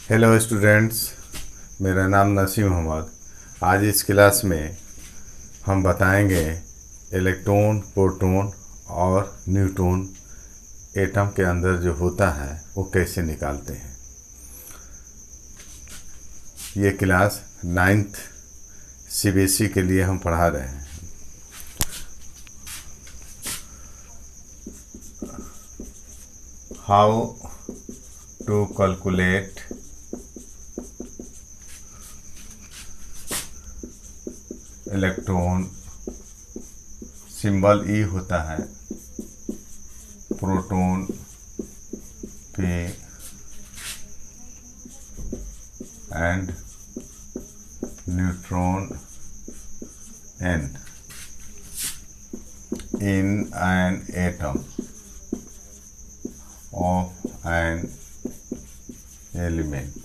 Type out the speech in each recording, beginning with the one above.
Hello students, मेरा नाम नसीम मोहम्मद। आज इस क्लास में हम बताएंगे इलेक्ट्रॉन, प्रोटॉन और न्यूट्रॉन एटम के अंदर जो होता है वो कैसे निकालते हैं। ये क्लास 9th CBSE के लिए हम पढ़ा रहे हैं। How to calculate electron, symbol e होता है, proton P and neutron N in an atom of an element।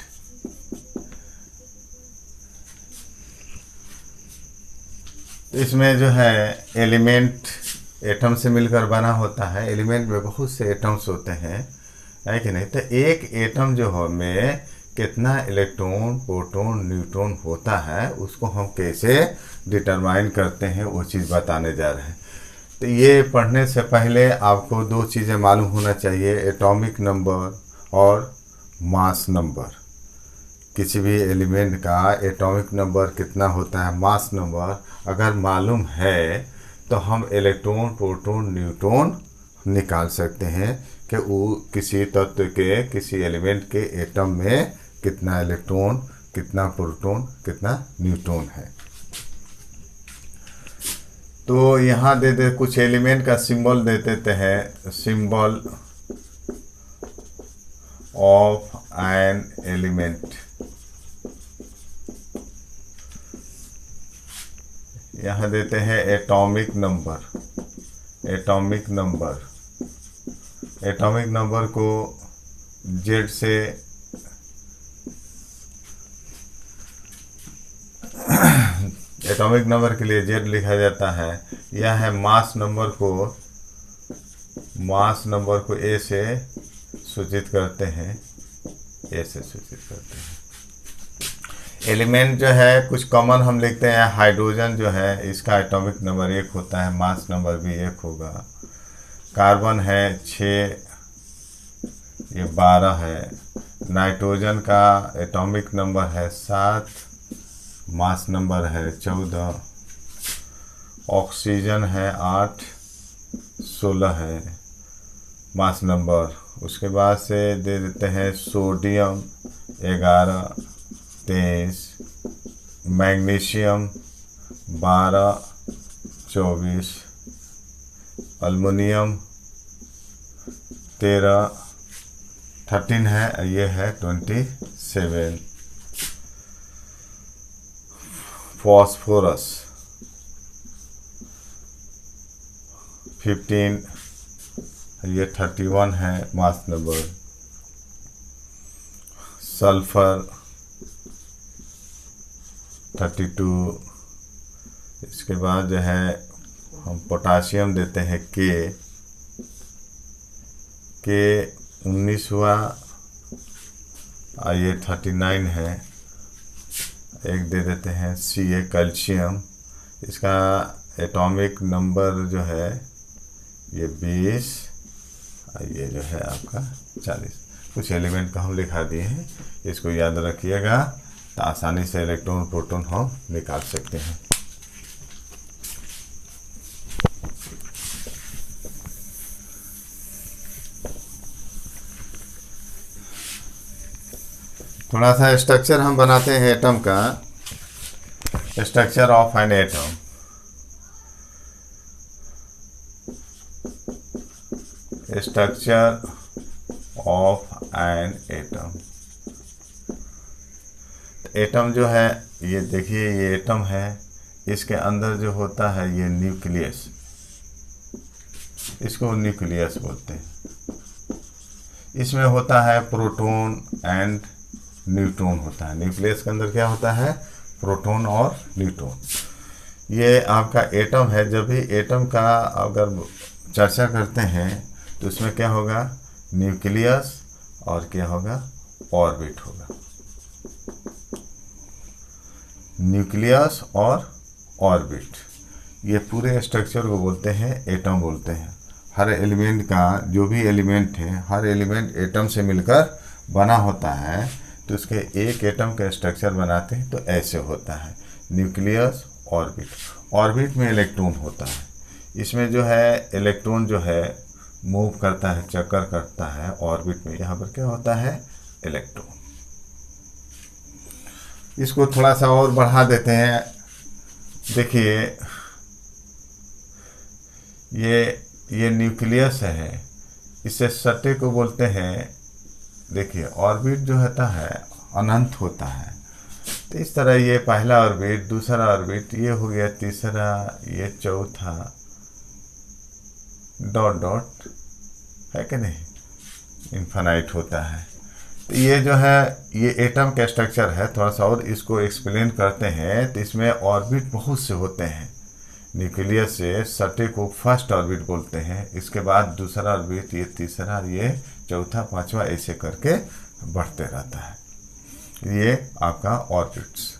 इसमें जो है एलिमेंट एटम से मिलकर बना होता है। एलिमेंट में बहुत से एटम्स होते हैं, है कि नहीं। तो एक एटम जो हो में कितना इलेक्ट्रॉन, प्रोटॉन, न्यूट्रॉन होता है उसको हम कैसे डिटरमाइन करते हैं वो चीज़ बताने जा रहे हैं। तो ये पढ़ने से पहले आपको दो चीज़ें मालूम होना चाहिए, एटॉमिक नंबर और मास नंबर। किसी भी एलिमेंट का एटॉमिक नंबर कितना होता है, मास नंबर अगर मालूम है तो हम इलेक्ट्रॉन, प्रोटॉन, न्यूट्रॉन निकाल सकते हैं कि वो किसी तत्व के, किसी एलिमेंट के एटम में कितना इलेक्ट्रॉन, कितना प्रोटॉन, कितना न्यूट्रॉन है। तो यहाँ दे दे कुछ एलिमेंट का सिंबल दे देते हैं। सिंबल ऑफ एन एलिमेंट, यहाँ देते हैं atomic number. Atomic number, atomic number को जेड से एटॉमिक नंबर के लिए जेड लिखा जाता है। यह है मास नंबर को, मास नंबर को ए से सूचित करते हैं, ए से सूचित करते हैं। एलिमेंट जो है कुछ कॉमन हम लिखते हैं। हाइड्रोजन जो है इसका एटॉमिक नंबर 1 होता है, मास नंबर भी 1 होगा। कार्बन है 6, ये 12 है। नाइट्रोजन का एटॉमिक नंबर है 7, मास नंबर है 14। ऑक्सीजन है 8, 16 है मास नंबर। उसके बाद से दे देते हैं सोडियम 11, 23, मैग्नीशियम 12, 24, अल्मुनियम 13 है, ये है 27। फॉस्फोरस 15, ये 31 है मास नंबर। सल्फर 32। इसके बाद जो है हम पोटाशियम देते हैं के 19 हुआ, ये 39 है। एक दे देते हैं Ca कैल्शियम, इसका एटॉमिक नंबर जो है ये 20, ये जो है आपका 40। कुछ एलिमेंट का हम लिखा दिए हैं, इसको याद रखिएगा तो आसानी से इलेक्ट्रॉन, प्रोटॉन हम निकाल सकते हैं। थोड़ा सा स्ट्रक्चर हम बनाते हैं एटम का। Structure of an atom, structure of an atom. Atom जो है ये देखिए, ये एटम है, इसके अंदर जो होता है ये न्यूक्लियस, इसको न्यूक्लियस बोलते हैं। इसमें होता है प्रोटॉन एंड न्यूट्रॉन होता है। न्यूक्लियस के अंदर क्या होता है, प्रोटॉन और न्यूट्रॉन। ये आपका एटम है। जब भी एटम का अगर चर्चा करते हैं तो उसमें क्या होगा, न्यूक्लियस और क्या होगा, ऑर्बिट होगा। न्यूक्लियस और ऑर्बिट, ये पूरे स्ट्रक्चर को बोलते हैं एटम बोलते हैं। हर एलिमेंट का जो भी एलिमेंट है, हर एलिमेंट एटम से मिलकर बना होता है, तो उसके एक एटम का स्ट्रक्चर बनाते हैं तो ऐसे होता है न्यूक्लियस ऑर्बिट। ऑर्बिट में इलेक्ट्रॉन होता है, इसमें जो है इलेक्ट्रॉन जो है मूव करता है, चक्कर करता है ऑर्बिट में। यहाँ पर क्या होता है, इलेक्ट्रॉन। इसको थोड़ा सा और बढ़ा देते हैं। देखिए ये न्यूक्लियस है, इसे सटे को बोलते हैं। देखिए ऑर्बिट जो होता है अनंत होता है, तो इस तरह ये पहला ऑर्बिट, दूसरा ऑर्बिट, ये हो गया तीसरा, ये चौथा, डॉट डॉट, है कि नहीं, इन्फिनाइट होता है। तो ये जो है ये एटम का स्ट्रक्चर है। थोड़ा सा और इसको एक्सप्लेन करते हैं। तो इसमें ऑर्बिट बहुत से होते हैं। न्यूक्लियस से सटे को फर्स्ट ऑर्बिट बोलते हैं, इसके बाद दूसरा ऑर्बिट, ये तीसरा, ये चौथा, पांचवा, ऐसे करके बढ़ते रहता है। ये आपका ऑर्बिट्स,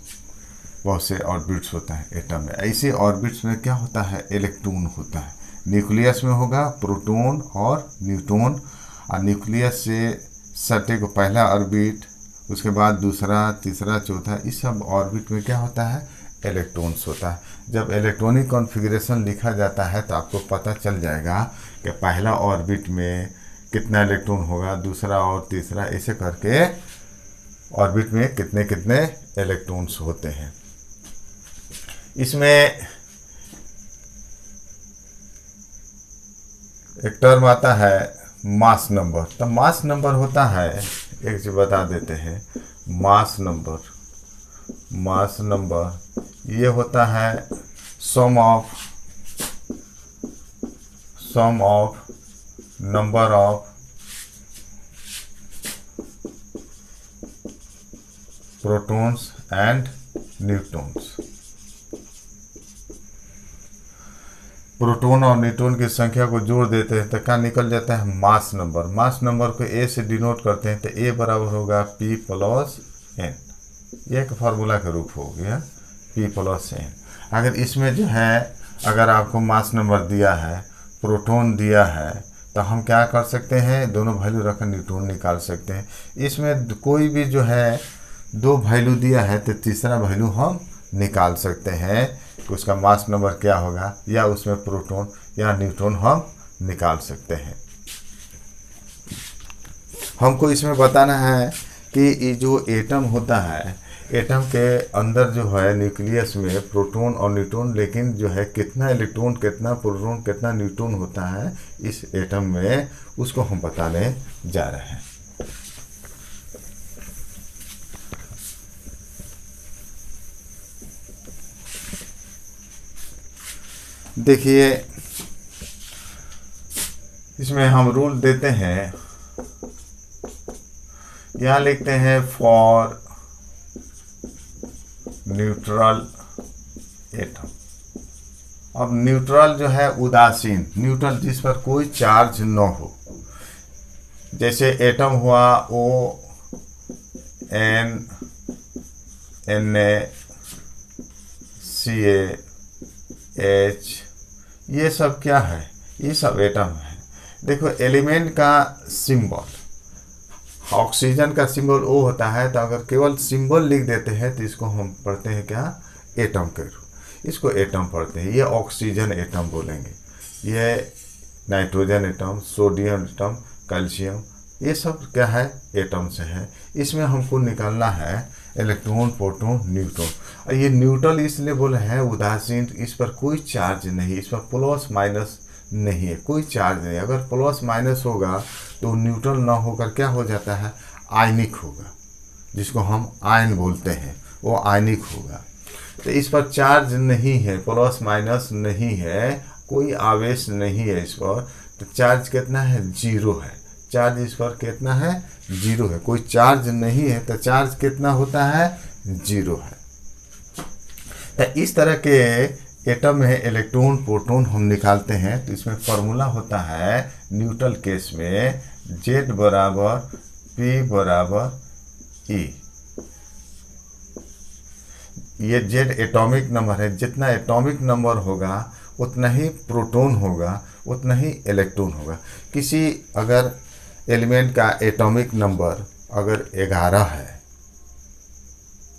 बहुत से ऑर्बिट्स होता है एटम में। ऐसे ऑर्बिट्स में क्या होता है, इलेक्ट्रॉन होता है। न्यूक्लियस में होगा प्रोटॉन और न्यूट्रॉन, और न्यूक्लियस से सटे को पहला ऑर्बिट, उसके बाद दूसरा, तीसरा, चौथा, इस सब ऑर्बिट में क्या होता है, इलेक्ट्रॉन्स होता है। जब इलेक्ट्रॉनिक कॉन्फ़िगरेशन लिखा जाता है तो आपको पता चल जाएगा कि पहला ऑर्बिट में कितना इलेक्ट्रॉन होगा, दूसरा और तीसरा, ऐसे करके ऑर्बिट में कितने कितने इलेक्ट्रॉन्स होते हैं। इसमें एक टर्म आता है मास नंबर। तो मास नंबर होता है, एक चीज बता देते हैं, मास नंबर ये होता है sum of number of protons and neutrons. Proton और न्यूट्रॉन की संख्या को जोड़ देते हैं तो क्या निकल जाता है, मास नंबर। मास नंबर को ए से डिनोट करते हैं, तो ए बराबर होगा P प्लस N। ये एक फार्मूला का रूप हो गया, P प्लस N। अगर इसमें जो है, अगर आपको मास नंबर दिया है, प्रोटॉन दिया है, तो हम क्या कर सकते हैं, दोनों वैल्यू रखकर न्यूट्रॉन निकाल सकते हैं। इसमें कोई भी जो है दो वैल्यू दिया है तो तीसरा वैल्यू हम निकाल सकते हैं कि उसका मास नंबर क्या होगा, या उसमें प्रोटॉन या न्यूट्रॉन हम निकाल सकते हैं। हमको इसमें बताना है कि ये जो एटम होता है, एटम के अंदर जो है न्यूक्लियस में प्रोटॉन और न्यूट्रॉन, लेकिन जो है कितना इलेक्ट्रॉन, कितना प्रोटॉन, कितना न्यूट्रॉन होता है इस एटम में, उसको हम बताने जा रहे हैं। देखिए इसमें हम रूल देते हैं, यहाँ लिखते हैं फॉर न्यूट्रल एटम। अब न्यूट्रल जो है उदासीन, न्यूट्रल जिस पर कोई चार्ज न हो। जैसे एटम हुआ O N Na Ca H, ये सब क्या है, ये सब एटम है। देखो एलिमेंट का सिंबल, ऑक्सीजन का सिंबल O होता है, तो अगर केवल सिंबल लिख देते हैं तो इसको हम पढ़ते हैं क्या, एटम के रूप, इसको एटम पढ़ते हैं। ये ऑक्सीजन एटम बोलेंगे, ये nitrogen atom, sodium atom, calcium, ये सब क्या है, एटम से है। इसमें हमको निकालना है इलेक्ट्रॉन, प्रोटॉन, न्यूट्रॉन। और ये न्यूट्रल इसलिए बोले हैं उदासीन, इस पर कोई चार्ज नहीं, इस पर प्लस माइनस नहीं है, कोई चार्ज नहीं। अगर प्लस माइनस होगा तो न्यूट्रल ना होकर क्या हो जाता है, आयनिक होगा, जिसको हम आयन बोलते हैं, वो आयनिक होगा। तो इस पर चार्ज नहीं है, प्लस माइनस नहीं है, कोई आवेश नहीं है इस पर, तो चार्ज कितना है, 0 है। चार्ज इस पर कितना है, 0 है। कोई चार्ज नहीं है तो चार्ज कितना होता है, 0 है। तो इस तरह के एटम में इलेक्ट्रॉन, प्रोटॉन हम निकालते हैं। तो इसमें फॉर्मूला होता है न्यूट्रल केस में Z बराबर P बराबर E। ये जेड एटॉमिक नंबर है, जितना एटॉमिक नंबर होगा उतना ही प्रोटॉन होगा, उतना ही इलेक्ट्रॉन होगा। किसी अगर एलिमेंट का एटॉमिक नंबर अगर 11 है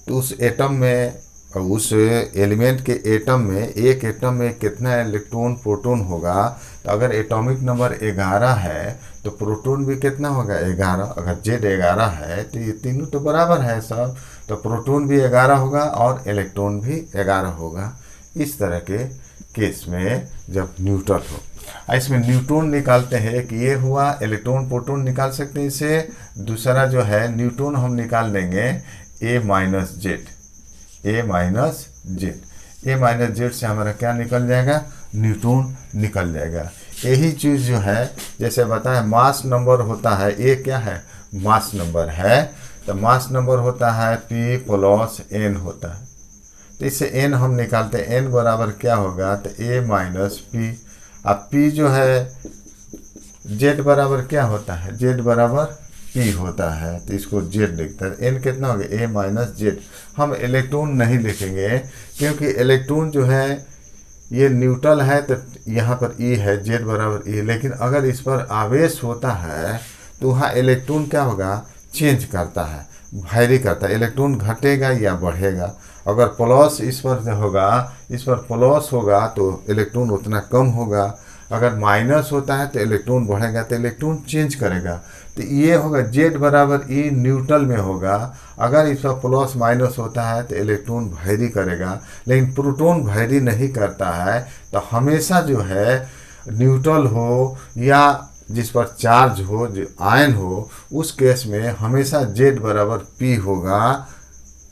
तो उस एटम में, उस एलिमेंट के एटम में, एक एटम में कितना इलेक्ट्रॉन प्रोटॉन होगा। तो अगर एटॉमिक नंबर 11 है तो प्रोटॉन भी कितना होगा 11। अगर जेड 11 है तो ये तीनों तो बराबर है सब, तो प्रोटॉन भी 11 होगा और इलेक्ट्रॉन भी 11 होगा। इस तरह के केस में जब न्यूट्रल हो, इसमें न्यूट्रॉन निकालते हैं कि ये हुआ इलेक्ट्रॉन प्रोटॉन निकाल सकते हैं इसे। दूसरा जो है न्यूट्रॉन हम निकाल लेंगे ए माइनस जेड, ए माइनस जेड, ए माइनस जेड से हमारा क्या निकल जाएगा, न्यूट्रॉन निकल जाएगा। यही चीज़ जो है जैसे बताया मास नंबर होता है, ए क्या है मास नंबर है, तो मास नंबर होता है पी प्लस एन होता है। तो इससे एन हम निकालते हैं, एन बराबर क्या होगा, तो ए माइनस पी। अब पी जो है जेड बराबर क्या होता है, जेड बराबर पी होता है, तो इसको जेड लिखते हैं। एन कितना हो गया ए माइनस जेड। हम इलेक्ट्रॉन नहीं लिखेंगे क्योंकि इलेक्ट्रॉन जो है ये न्यूट्रल है, तो यहाँ पर ई है, जेड बराबर ई। लेकिन अगर इस पर आवेश होता है तो वहाँ इलेक्ट्रॉन क्या होगा, चेंज करता है, वैरी करता है, इलेक्ट्रॉन घटेगा या बढ़ेगा। अगर प्लस इस पर होगा, इस पर प्लस होगा तो इलेक्ट्रॉन उतना कम होगा। अगर माइनस होता है तो इलेक्ट्रॉन बढ़ेगा, तो इलेक्ट्रॉन चेंज करेगा। तो ये होगा जेड बराबर ई, न्यूट्रल में होगा। अगर इस पर प्लस माइनस होता है तो इलेक्ट्रॉन वैरी करेगा, लेकिन प्रोटॉन वैरी नहीं करता है। तो हमेशा जो है न्यूट्रल हो या जिस पर चार्ज हो, जो आयन हो, उस केस में हमेशा जेड बराबर पी होगा,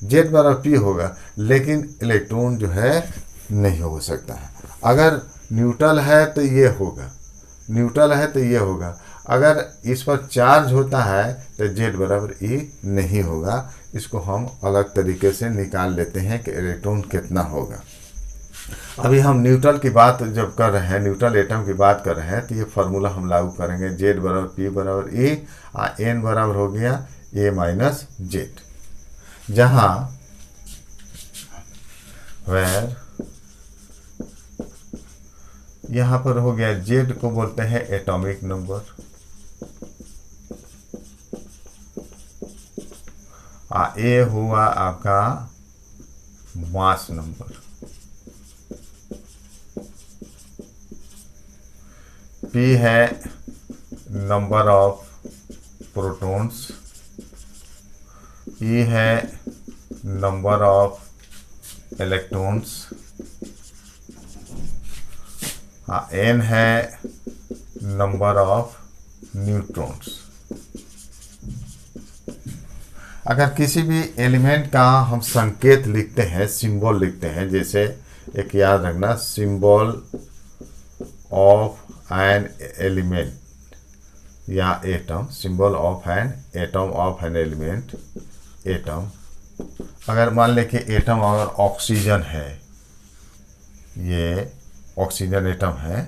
जेड बराबर पी होगा, लेकिन इलेक्ट्रॉन जो है नहीं हो सकता है। अगर न्यूट्रल है तो ये होगा, न्यूट्रल है तो ये होगा। अगर इस पर चार्ज होता है तो जेड बराबर ई नहीं होगा। इसको हम अलग तरीके से निकाल लेते हैं कि इलेक्ट्रॉन कितना होगा। अभी हम न्यूट्रल की बात जब कर रहे हैं, न्यूट्रल एटम की बात कर रहे हैं, तो ये फार्मूला हम लागू करेंगे, जेड बराबर पी बराबर ई, एन बराबर हो गया ए माइनस जेड, जहाँ वेर यहाँ पर हो गया जेड को बोलते हैं एटॉमिक नंबर, ए हुआ आपका मास नंबर, पी है नंबर ऑफ प्रोटॉन्स, ई है नंबर ऑफ इलेक्ट्रॉन्स, एन है नंबर ऑफ न्यूट्रॉन्स। अगर किसी भी एलिमेंट का हम संकेत लिखते हैं, सिंबल लिखते हैं, जैसे एक याद रखना, सिंबल ऑफ एन एलिमेंट या atom, symbol of an atom of an element, atom. अगर मान लें कि एटम अगर ऑक्सीजन है, ये ऑक्सीजन एटम है,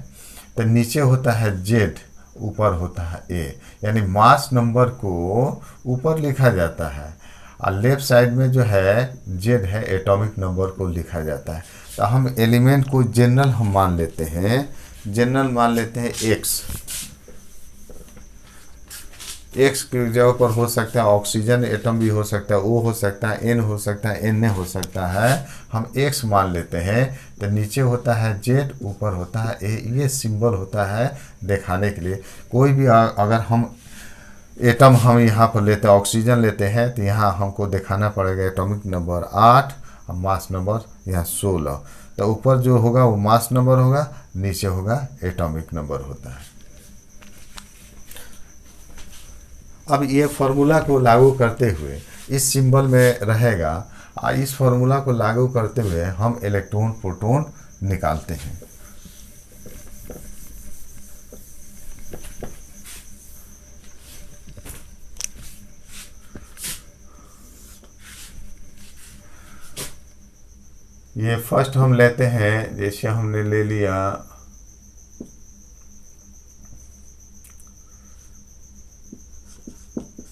तो नीचे होता है जेड, ऊपर होता है ए, यानी मास नंबर को ऊपर लिखा जाता है और लेफ्ट साइड में जो है जेड है, एटॉमिक नंबर को लिखा जाता है। तो हम एलिमेंट को जनरल हम मान लेते हैं, जनरल मान लेते हैं एक्स, एक्स की जगह पर हो सकता है ऑक्सीजन एटम भी हो सकता है, ओ हो सकता है, एन हो सकता है, एन हो सकता है, हम एक्स मान लेते हैं। तो नीचे होता है जेड, ऊपर होता है ए, ये सिंबल होता है दिखाने के लिए। कोई भी अगर हम एटम हम यहाँ पर लेते हैं, ऑक्सीजन लेते हैं, तो यहाँ हमको दिखाना पड़ेगा एटॉमिक नंबर 8 और मास नंबर यहाँ 16। तो ऊपर जो होगा वो मास नंबर होगा, नीचे होगा एटॉमिक नंबर होता है। अब ये फार्मूला को लागू करते हुए इस सिंबल में रहेगा, और इस फार्मूला को लागू करते हुए हम इलेक्ट्रॉन प्रोटॉन निकालते हैं। ये फर्स्ट हम लेते हैं, जैसे हमने ले लिया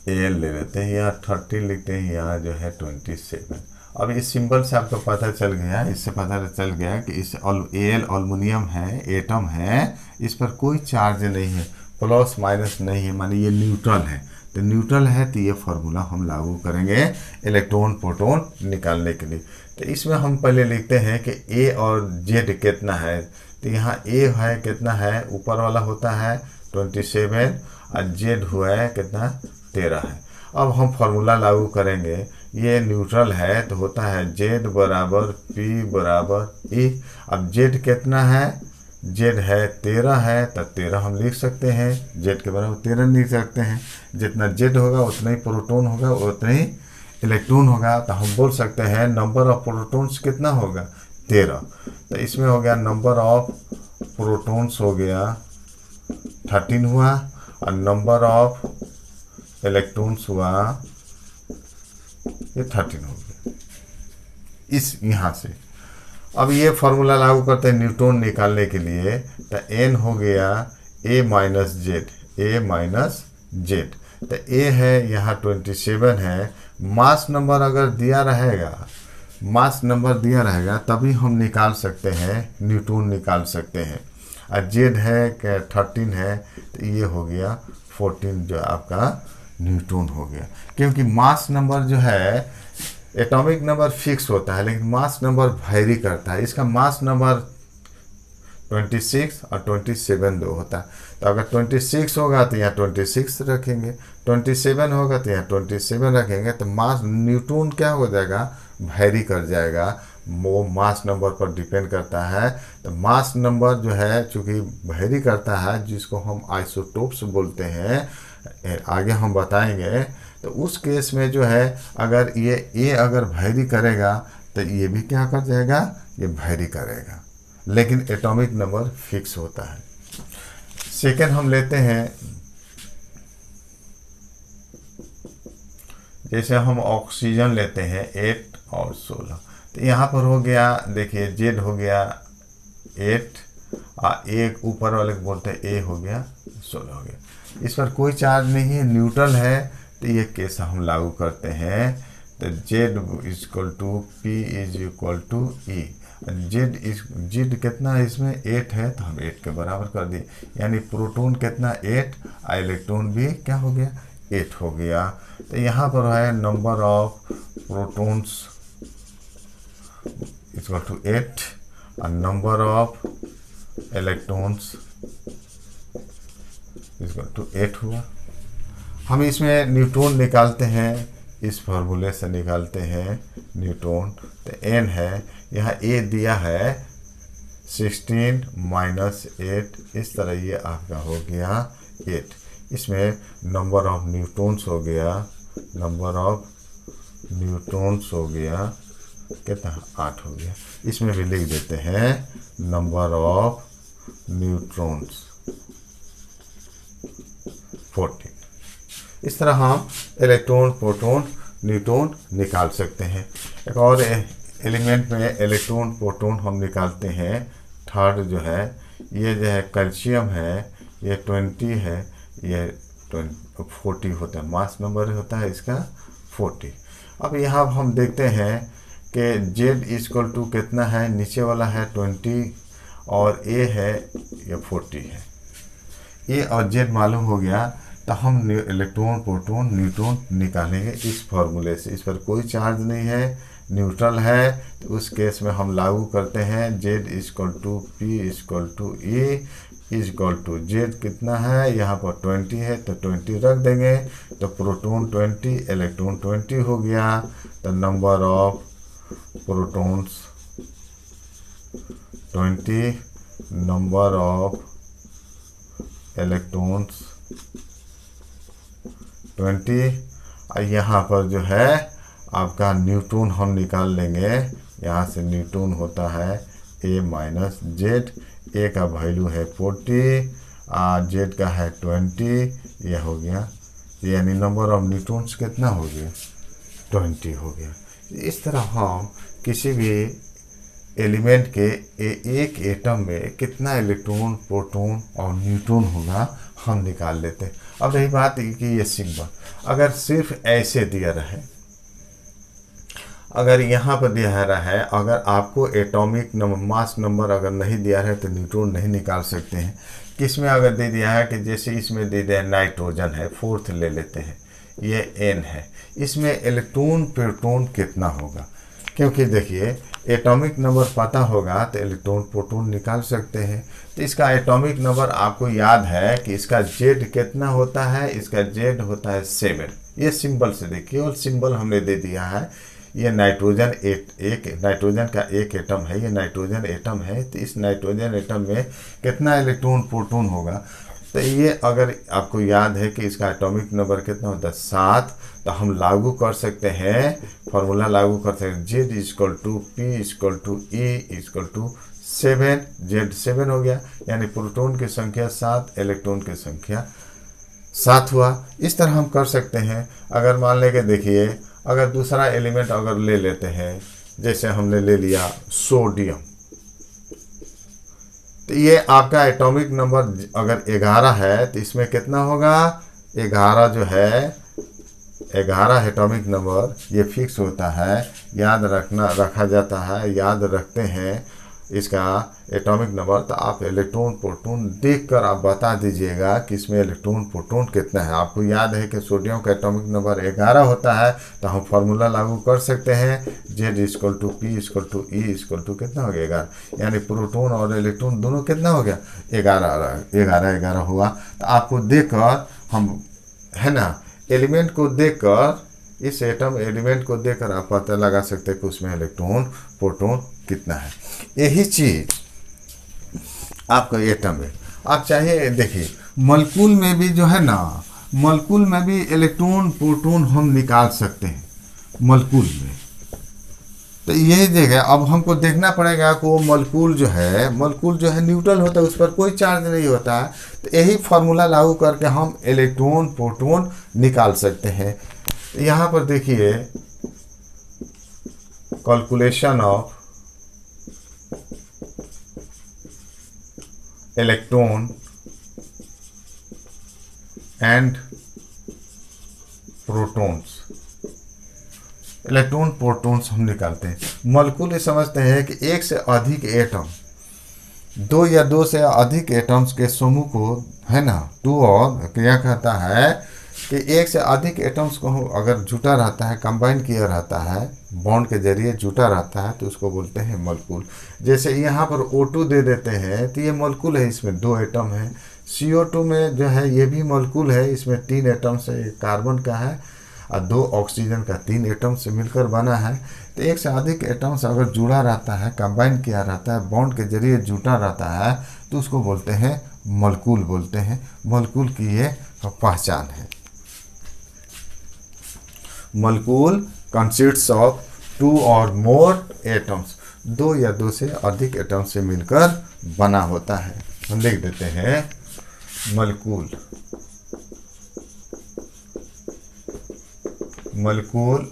एल ले लेते हैं, यहाँ 30 लिखते हैं, यहाँ जो है 27। अब इस सिंबल से आपको पता चल गया, इससे पता चल गया कि इस Al एल्युमिनियम है, एटम है, इस पर कोई चार्ज नहीं है, प्लस माइनस नहीं है, माने ये न्यूट्रल है। तो न्यूट्रल है तो ये फार्मूला हम लागू करेंगे इलेक्ट्रॉन प्रोटॉन निकालने के लिए। तो इसमें हम पहले लिखते हैं कि ए और जेड कितना है। तो यहाँ ए है कितना है, ऊपर वाला होता है 27 और जेड हुआ है कितना 13 है। अब हम फार्मूला लागू करेंगे, ये न्यूट्रल है तो होता है जेड बराबर पी बराबर ई। अब जेड कितना है, जेड है 13 है, तो 13 हम लिख सकते हैं, जेड के बराबर 13 लिख सकते हैं। जितना जेड होगा उतना ही प्रोटॉन होगा, उतना ही इलेक्ट्रॉन होगा। तो हम बोल सकते हैं नंबर ऑफ प्रोटॉन्स कितना होगा 13। तो इसमें हो गया नंबर ऑफ प्रोटॉन्स हो गया 13 हुआ, और नंबर ऑफ इलेक्ट्रॉन्स हुआ ये 13 हो गया इस यहाँ से। अब ये फार्मूला लागू करते हैं न्यूट्रॉन निकालने के लिए। तो n हो गया a minus Z, a minus Z. तो a है यहाँ 27 है। मास नंबर अगर दिया रहेगा, मास नंबर दिया रहेगा तभी हम निकाल सकते हैं, न्यूट्रॉन निकाल सकते हैं। और जेड है 13 है, तो ये हो गया 14 जो आपका न्यूट्रॉन हो गया। क्योंकि मास नंबर जो है, एटॉमिक नंबर फिक्स होता है लेकिन मास नंबर वेरी करता है। इसका मास नंबर 26 और 27 दो होता है। तो अगर 26 होगा तो यहाँ 26 रखेंगे, 27 होगा तो यहाँ 27 रखेंगे। तो मास न्यूट्रॉन क्या हो जाएगा, वेरी कर जाएगा, वो मास नंबर पर डिपेंड करता है। तो मास नंबर जो है चूँकि वेरी करता है, जिसको हम आइसोटोप्स बोलते हैं, आगे हम बताएंगे। तो उस केस में जो है अगर ये अगर वेरी करेगा तो ये भी क्या कर जाएगा, ये वेरी करेगा, लेकिन एटॉमिक नंबर फिक्स होता है। सेकेंड हम लेते हैं, जैसे हम ऑक्सीजन लेते हैं 8 और 16। तो यहाँ पर हो गया, देखिए जेड हो गया 8 और एक ऊपर वाले को बोलते हैं ए हो गया 16 हो गया। इस पर कोई चार्ज नहीं है, न्यूट्रल है। तो ये केस हम लागू करते हैं। तो Z equal to P is equal to E. Z कितना है, इसमें 8 है तो हम 8 के बराबर कर दिए, यानी प्रोटॉन कितना 8 और इलेक्ट्रॉन भी क्या हो गया 8 हो गया। तो यहाँ पर है number of protons equal to 8 और number of electrons equal to 8 हुआ। हम इसमें न्यूट्रॉन निकालते हैं, इस फार्मूले से निकालते हैं न्यूट्रॉन। तो n है, यहाँ a दिया है 16 माइनस 8, इस तरह ये आपका हो गया 8। इसमें नंबर ऑफ न्यूट्रॉन्स हो गया, नंबर ऑफ न्यूट्रॉन्स हो गया कितना 8 हो गया। इसमें भी लिख देते हैं नंबर ऑफ न्यूट्रॉन्स 14। इस तरह हम इलेक्ट्रॉन प्रोटॉन न्यूट्रॉन निकाल सकते हैं। एक और एलिमेंट में इलेक्ट्रॉन प्रोटॉन हम निकालते हैं। थर्ड जो है, ये जो है कैल्शियम है, ये 20 है, ये 40 होता है, मास नंबर होता है इसका 40। अब यहाँ हम देखते हैं कि जेड इक्वल टू कितना है, नीचे वाला है 20 और ए है ये 40 है। ए और जेड मालूम हो गया तो हम इलेक्ट्रॉन प्रोटॉन न्यूट्रॉन निकालेंगे इस फार्मूले से। इस पर कोई चार्ज नहीं है, न्यूट्रल है, तो उस केस में हम लागू करते हैं Z equal to P equal to E equal to Z कितना है, यहाँ पर 20 है तो 20 रख देंगे। तो प्रोटॉन 20 इलेक्ट्रॉन 20 हो गया। तो number of protons 20, number of electrons 20। और यहाँ पर जो है आपका न्यूट्रॉन हम निकाल लेंगे, यहाँ से न्यूट्रॉन होता है a माइनस जेड। ए का वैल्यू है 40 और जेड का है 20, यह हो गया, यानी नंबर ऑफ न्यूट्रॉन्स कितना हो गया 20 हो गया। इस तरह हम किसी भी एलिमेंट के एक एटम में कितना इलेक्ट्रॉन प्रोटॉन और न्यूट्रॉन होगा हम निकाल लेते हैं। अब रही बात कि ये सिंबल अगर सिर्फ ऐसे दिया रहे, अगर यहाँ पर दिया रहा है, अगर आपको एटॉमिक नंबर मास नंबर अगर नहीं दिया है तो न्यूट्रॉन नहीं निकाल सकते हैं। किस में अगर दे दिया है कि जैसे इसमें दे दिया नाइट्रोजन है, फोर्थ ले लेते हैं, ये N है, इसमें इलेक्ट्रॉन प्रोटॉन कितना होगा, क्योंकि देखिए एटॉमिक नंबर पता होगा तो इलेक्ट्रॉन प्रोटॉन निकाल सकते हैं। तो इसका एटॉमिक नंबर आपको याद है कि इसका Z कितना होता है, इसका Z होता है 7। ये सिंबल से देखिए, केवल सिंबल हमने दे दिया है। ये नाइट्रोजन एक नाइट्रोजन का एक एटम है, ये नाइट्रोजन एटम है, तो इस नाइट्रोजन एटम में कितना इलेक्ट्रॉन प्रोटॉन होगा। तो ये अगर आपको याद है कि इसका एटॉमिक नंबर कितना होता है 7, तो हम लागू कर सकते हैं, फॉर्मूला लागू कर सकते हैं, Z equal to P equal to E equal to 7, Z 7 हो गया, यानी प्रोटॉन की संख्या 7, इलेक्ट्रॉन की संख्या 7 हुआ। इस तरह हम कर सकते हैं। अगर मान लें कि देखिए अगर दूसरा एलिमेंट अगर ले लेते हैं, जैसे हमने ले लिया सोडियम, तो ये आपका एटॉमिक नंबर अगर 11 है तो इसमें कितना होगा, 11 जो है 11 एटॉमिक नंबर ये फिक्स होता है, याद रखा जाता है, याद रखते हैं इसका एटॉमिक नंबर। तो आप इलेक्ट्रॉन प्रोटॉन देखकर आप बता दीजिएगा कि इसमें इलेक्ट्रॉन प्रोटॉन कितना है। आपको याद है कि सोडियम का एटॉमिक नंबर 11 होता है, तो हम फार्मूला लागू कर सकते हैं, Z equal to P equal to E equal to कितना हो गया 11, यानी प्रोटॉन और इलेक्ट्रॉन दोनों कितना हो गया 11 हुआ। तो आपको देखकर हम है ना एलिमेंट को देखकर, इस एटम एलिमेंट को देखकर आप पता लगा सकते हैं कि उसमें इलेक्ट्रॉन प्रोटॉन कितना है। यही चीज आपका एटम में आप चाहिए देखिए मॉलिक्यूल में भी जो है ना, मॉलिक्यूल में भी इलेक्ट्रॉन प्रोटॉन हम निकाल सकते हैं मॉलिक्यूल में। तो यही जगह अब हमको देखना पड़ेगा कि वो मॉलिक्यूल जो है न्यूट्रल होता है, उस पर कोई चार्ज नहीं होता है। तो यही फार्मूला लागू करके हम इलेक्ट्रॉन प्रोटॉन निकाल सकते हैं। यहाँ पर देखिए calculation of electron and protons, electron protons हम निकालते हैं। मॉलिक्यूल ये समझते हैं कि एक से अधिक एटम, दो या दो से अधिक एटम्स के समूह को है ना, टू और क्या कहता है कि एक से अधिक एटम्स को अगर जुटा रहता है, कंबाइन किया रहता है, बॉन्ड के जरिए जुटा रहता है, तो उसको बोलते हैं मॉलिक्यूल। जैसे यहाँ पर O2 दे देते हैं तो ये मॉलिक्यूल है, इसमें 2 एटम है। CO2 में जो है ये भी मॉलिक्यूल है, इसमें 3 एटम्स है, एक कार्बन का है और 2 ऑक्सीजन का, 3 एटम से मिलकर बना है। तो एक से अधिक एटम्स अगर जुड़ा रहता है, कंबाइन किया रहता है, बॉन्ड के जरिए जुटा रहता है, तो उसको बोलते हैं मॉलिक्यूल बोलते हैं। मॉलिक्यूल की ये पहचान है। मॉलिक्यूल कंसिस्ट्स ऑफ 2 और मोर एटम्स, 2 या 2 से अधिक एटम से मिलकर बना होता है। हम लिख देते हैं मॉलिक्यूल, मॉलिक्यूल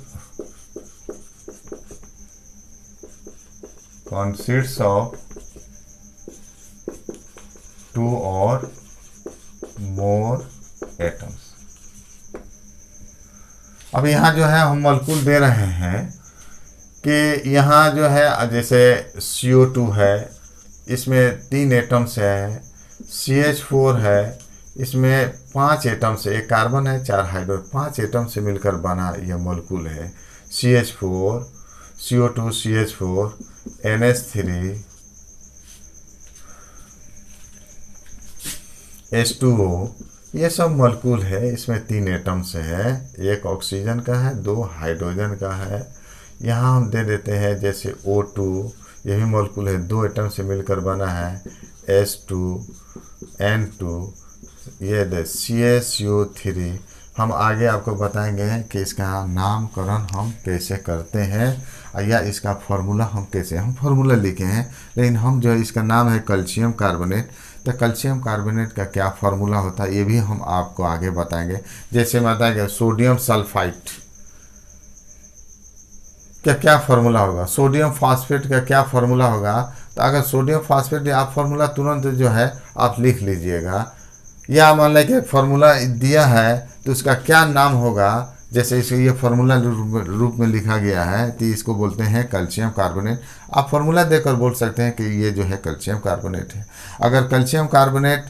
कंसिस्ट्स ऑफ 2 और मोर एटम्स। अब यहाँ जो है हम मॉलिक्यूल दे रहे हैं कि यहाँ जो है जैसे CO2 है, इसमें 3 एटम्स है, CH4 है, इसमें 5 एटम से, एक कार्बन है 4 हाइड्रोजन, 5 एटम से मिलकर बना यह मॉलिक्यूल है। CH4, CO2, CH4, NH3, H2O, ये सब मॉलिक्यूल है। इसमें 3 एटम्स है, एक ऑक्सीजन का है, 2 हाइड्रोजन का है। यहाँ हम दे देते हैं जैसे O2, ये भी मॉलिक्यूल है, 2 एटम से मिलकर बना है, H2, N2, ये दे CaCO3। हम आगे आपको बताएंगे कि इसका नामकरण हम कैसे करते हैं या इसका फार्मूला हम कैसे, हम फार्मूला लिखे हैं, लेकिन हम जो इसका नाम है कैल्शियम कार्बोनेट। तो कैल्शियम कार्बोनेट का क्या फार्मूला होता है ये भी हम आपको आगे बताएंगे। जैसे बताएंगे सोडियम सल्फाइड का क्या फार्मूला होगा, सोडियम फास्फेट का क्या फार्मूला होगा। तो अगर सोडियम फास्फेट आप फार्मूला तुरंत जो है आप लिख लीजिएगा, या मान लें कि फार्मूला दिया है तो उसका क्या नाम होगा जैसे इसे ये फार्मूला रूप में लिखा गया है, तो इसको बोलते हैं कैल्शियम कार्बोनेट। आप फार्मूला देकर बोल सकते हैं कि ये जो है कैल्शियम कार्बोनेट है। अगर कैल्शियम कार्बोनेट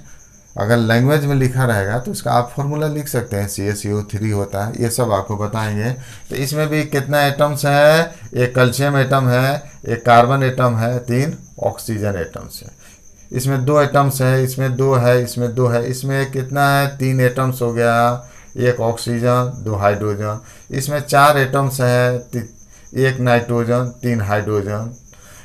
अगर लैंग्वेज में लिखा रहेगा तो उसका आप फार्मूला लिख सकते हैं, CaCO3 होता है, ये सब आपको बताएंगे। तो इसमें भी कितना एटम्स है, एक कैल्शियम एटम है, एक कार्बन एटम है, 3 ऑक्सीजन एटम्स है। इसमें 2 एटम्स है, इसमें 2 है, इसमें 2 है, इसमें कितना है, 3 एटम्स हो गया, एक ऑक्सीजन 2 हाइड्रोजन। इसमें 4 एटम्स है, 1 नाइट्रोजन 3 हाइड्रोजन।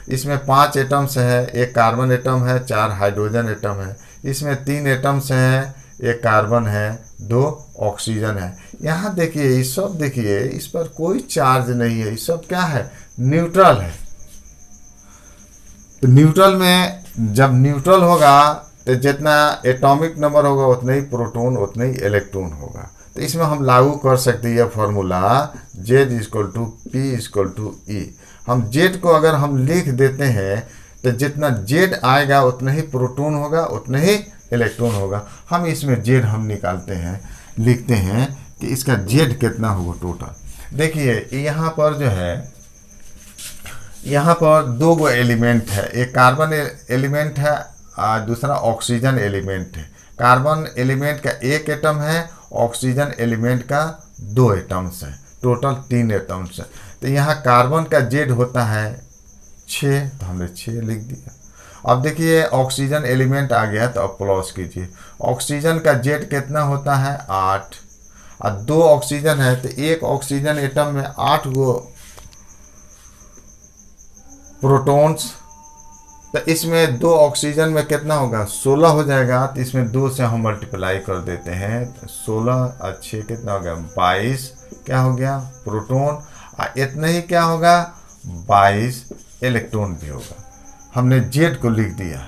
इसमें 5 एटम्स है, एक कार्बन एटम है, 4 हाइड्रोजन एटम है। इसमें 3 एटम्स हैं, एक कार्बन है, 2 ऑक्सीजन है। यहाँ देखिए, इस सब देखिए, इस पर कोई चार्ज नहीं है, इस सब क्या है, न्यूट्रल है। तो न्यूट्रल में जब न्यूट्रल होगा तो जितना एटॉमिक नंबर होगा उतना ही प्रोटॉन उतना ही इलेक्ट्रॉन होगा। तो इसमें हम लागू कर सकते हैं यह फॉर्मूला Z=P=E। हम Z को अगर हम लिख देते हैं तो जितना Z आएगा उतना ही प्रोटॉन होगा, उतना ही इलेक्ट्रॉन होगा। हम इसमें Z हम निकालते हैं, लिखते हैं कि इसका Z कितना होगा टोटल। देखिए यहाँ पर जो है, यहाँ पर 2 गो एलिमेंट है, एक कार्बन एलिमेंट है और दूसरा ऑक्सीजन एलिमेंट है। कार्बन एलिमेंट का 1 एटम है, ऑक्सीजन एलिमेंट का 2 एटम्स है, टोटल 3 एटम्स है। तो यहाँ कार्बन का Z होता है 6, तो हमने 6 लिख दिया। अब देखिए ऑक्सीजन एलिमेंट आ गया, तो अब प्लस कीजिए। ऑक्सीजन का Z कितना होता है 8, और 2 ऑक्सीजन है, तो एक ऑक्सीजन एटम में 8 गो प्रोटॉन्स। तो इसमें 2 ऑक्सीजन में कितना होगा, 16 हो जाएगा। तो इसमें 2 से हम मल्टीप्लाई कर देते हैं, तो 16 और 6 कितना हो गया, 22 क्या हो गया प्रोटॉन, और इतना ही क्या होगा 22 इलेक्ट्रॉन भी होगा। हमने Z को लिख दिया।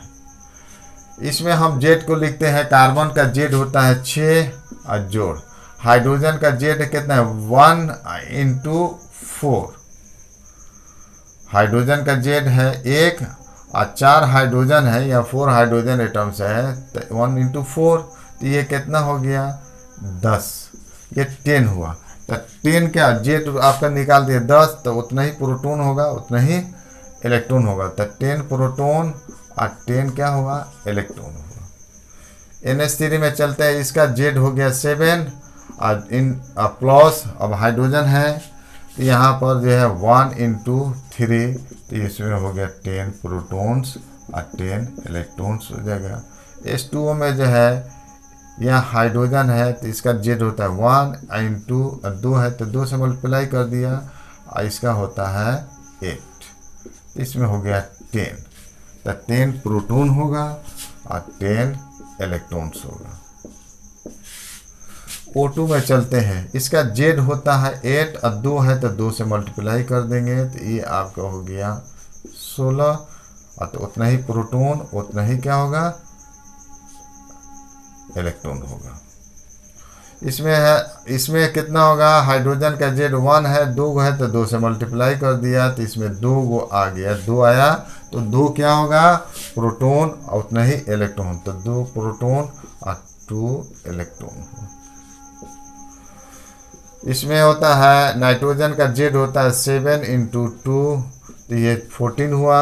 इसमें हम Z को लिखते हैं, कार्बन का Z होता है 6 और जोड़, हाइड्रोजन का Z कितना है 1 × 4, हाइड्रोजन का Z है 1 और 4 हाइड्रोजन है या 4 हाइड्रोजन एटम्स है, तो 1 × 4, तो ये कितना हो गया 10, ये 10 हुआ। तो 10 क्या Z आपका निकाल दिया 10, तो उतना ही प्रोटॉन होगा, उतना ही इलेक्ट्रॉन होगा। तो 10 प्रोटॉन और 10 क्या होगा इलेक्ट्रॉन होगा। NH3 में चलते हैं, इसका Z हो गया 7 और इन प्लस, अब हाइड्रोजन है तो यहाँ पर जो है 1 × 3, तो इसमें हो गया 10 प्रोटॉन्स और 10 इलेक्ट्रॉन्स हो जाएगा। H2O में जो है यहाँ हाइड्रोजन है, तो इसका Z होता है 1 × 2 है, तो 2 से मल्टीप्लाई कर दिया और इसका होता है 8, तो इसमें हो गया 10, तो 10 प्रोटॉन होगा और 10 इलेक्ट्रॉन्स होगा। O2 में चलते हैं, इसका Z होता है 8 और 2 है, तो 2 से मल्टीप्लाई कर देंगे, तो ये आपका हो गया 16, और तो उतना ही प्रोटॉन उतना ही क्या होगा इलेक्ट्रॉन होगा। इसमें है, इसमें कितना होगा, हाइड्रोजन का Z 1 है, 2 है, तो 2 से मल्टीप्लाई कर दिया, तो इसमें 2 गो आ गया, 2 आया, तो 2 क्या होगा प्रोटॉन और उतना ही इलेक्ट्रॉन, तो 2 प्रोटॉन और 2 इलेक्ट्रॉन। इसमें होता है नाइट्रोजन का Z होता है 7 × 2, तो ये 14 हुआ,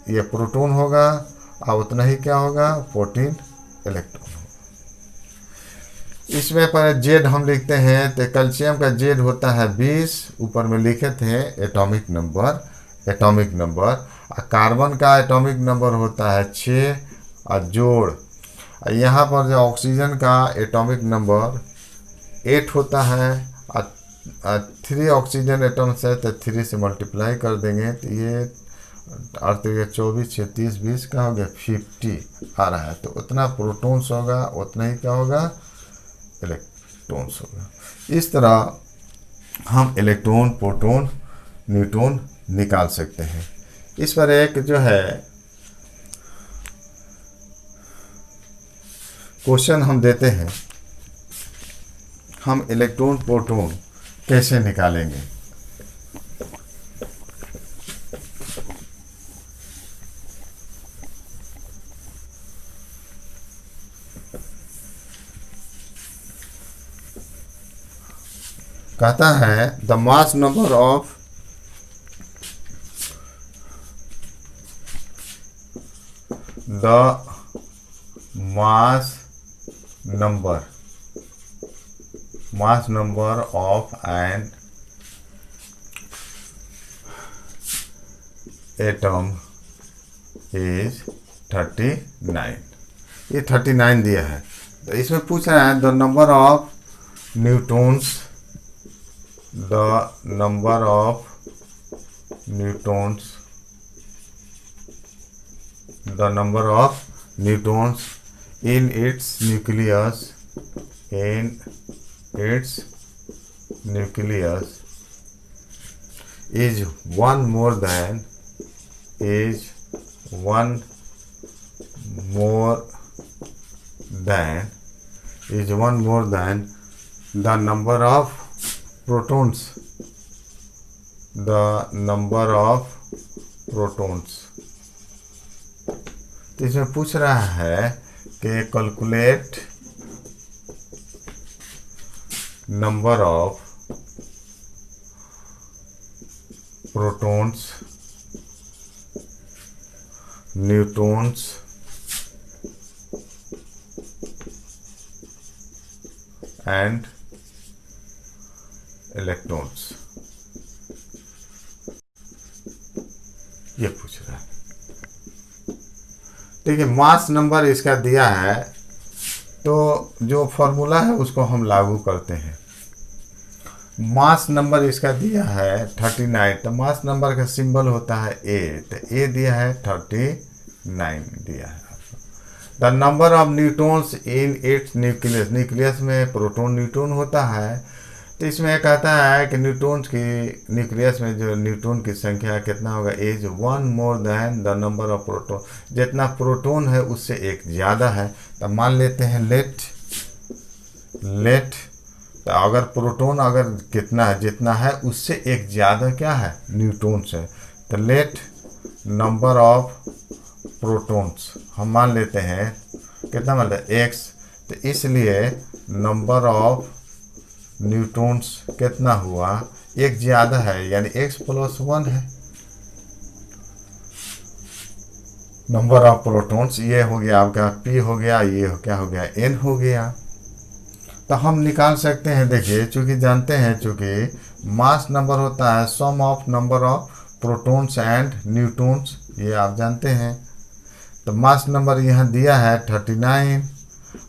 ये प्रोटॉन होगा और उतना ही क्या होगा 14 इलेक्ट्रॉन होगा। इसमें पर Z हम लिखते हैं, तो कैल्शियम का Z होता है 20, ऊपर में लिखे थे एटॉमिक नंबर, और कार्बन का एटॉमिक नंबर होता है 6 और जोड़, यहाँ पर जो ऑक्सीजन का एटॉमिक नंबर 8 होता है, और 3 ऑक्सीजन एटम्स है, तो 3 से मल्टीप्लाई कर देंगे, तो ये 8 24 6 30 20 का हो गया 50 आ रहा है, तो उतना प्रोटॉन्स होगा उतना ही क्या होगा इलेक्ट्रॉन्स होगा। इस तरह हम इलेक्ट्रॉन, प्रोटॉन, न्यूट्रॉन निकाल सकते हैं। इस पर एक जो है क्वेश्चन हम देते हैं, हम इलेक्ट्रॉन प्रोटॉन कैसे निकालेंगे। कहता है the mass number of the mass number of an atom is 39। ये 39 दिया है। तो इसमें पूछ रहा है the number of Newton's, in its nucleus is one more than the number of protons, तो इसमें पूछ रहा है कि calculate number of protons, neutrons and electrons, ये पूछ रहा है। देखिए मास नंबर इसका दिया है, तो जो फॉर्मूला है उसको हम लागू करते हैं। मास नंबर इसका दिया है 39, तो मास नंबर का सिंबल होता है ए, तो ए दिया है 39 दिया है। The number of neutrons in its nucleus में प्रोटॉन न्यूट्रॉन होता है, तो इसमें कहता है कि न्यूट्रॉन्स की न्यूक्लियस में जो न्यूट्रॉन की संख्या कितना होगा, is one more than the number of proton, जितना प्रोटॉन है उससे एक ज़्यादा है। तो मान लेते हैं लेट तो अगर प्रोटॉन अगर कितना है, जितना है उससे एक ज़्यादा क्या है, न्यूट्रॉन्स है, तो लेट नंबर ऑफ प्रोटॉन्स हम मान लेते हैं कितना, मान लेते हैं x, तो इसलिए नंबर ऑफ न्यूट्रॉन्स कितना हुआ, एक ज़्यादा है, यानी x + 1 है। नंबर ऑफ प्रोटॉन्स ये हो गया आपका p हो गया, ये क्या हो गया, n हो गया। तो हम निकाल सकते हैं, देखिए चूँकि जानते हैं, चूँकि मास नंबर होता है sum of number of protons and neutrons, ये आप जानते हैं। तो मास नंबर यहाँ दिया है 39,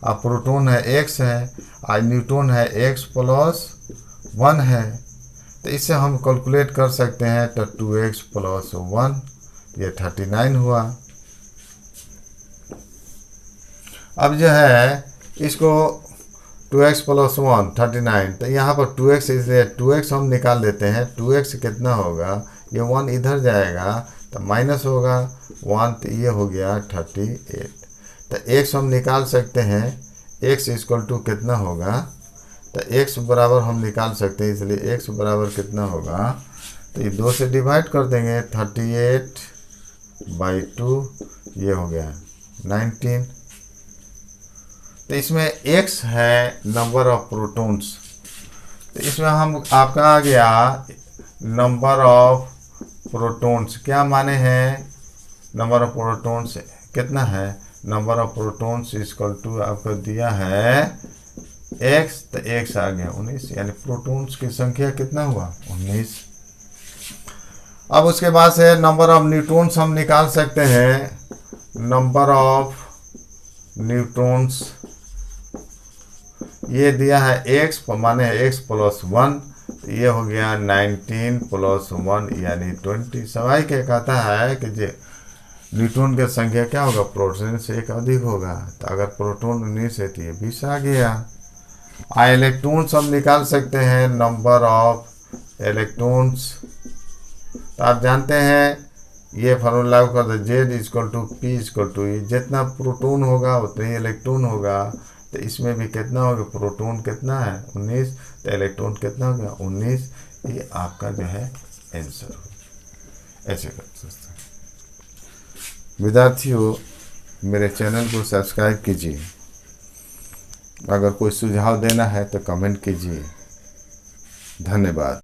और प्रोटॉन है x है, और न्यूट्रॉन है x + 1 है, तो इससे हम कैलकुलेट कर सकते हैं। तो 2x + 1 ये 39 हुआ। अब जो है इसको 2x + 1 39, तो यहाँ पर 2x, इसलिए 2x हम निकाल देते हैं। 2x कितना होगा, ये 1 इधर जाएगा तो माइनस होगा 1, तो ये हो गया 38। तो x हम निकाल सकते हैं, x = कितना होगा, तो x बराबर हम निकाल सकते हैं, इसलिए x बराबर कितना होगा, तो ये 2 से डिवाइड कर देंगे, 38/2 ये हो गया 19। तो इसमें x है नंबर ऑफ प्रोटॉन्स, तो इसमें हम आपका आ गया नंबर ऑफ प्रोटॉन्स, क्या माने हैं, नंबर ऑफ प्रोटॉन्स कितना है, नंबर ऑफ प्रोटॉन्स = आपको दिया है x, तो x आ गया 19, यानी प्रोटॉन्स की संख्या कितना हुआ, 19। अब उसके बाद से नंबर ऑफ न्यूट्रॉन्स हम निकाल सकते हैं। नंबर ऑफ न्यूट्रॉन्स ये दिया है x, माने x + 1, तो ये हो गया 19 + 1 यानी 20। सवाई के कहता है कि जो न्यूट्रॉन की संख्या क्या होगा, प्रोटॉन से एक अधिक होगा, तो अगर प्रोटॉन 19 है तो ये 20 आ गया। इलेक्ट्रॉन्स हम निकाल सकते हैं, नंबर ऑफ इलेक्ट्रॉन्स, तो आप जानते हैं ये फार्मूला लागू कर दे, Z = P = जितना प्रोटॉन होगा उतना ही इलेक्ट्रॉन होगा, तो इसमें भी कितना होगा, प्रोटॉन कितना है 19, तो इलेक्ट्रॉन कितना होगा 19। ये आपका जो है आंसर हो। ऐसे कर सकते हैं। विद्यार्थियों मेरे चैनल को सब्सक्राइब कीजिए, अगर कोई सुझाव देना है तो कमेंट कीजिए। धन्यवाद।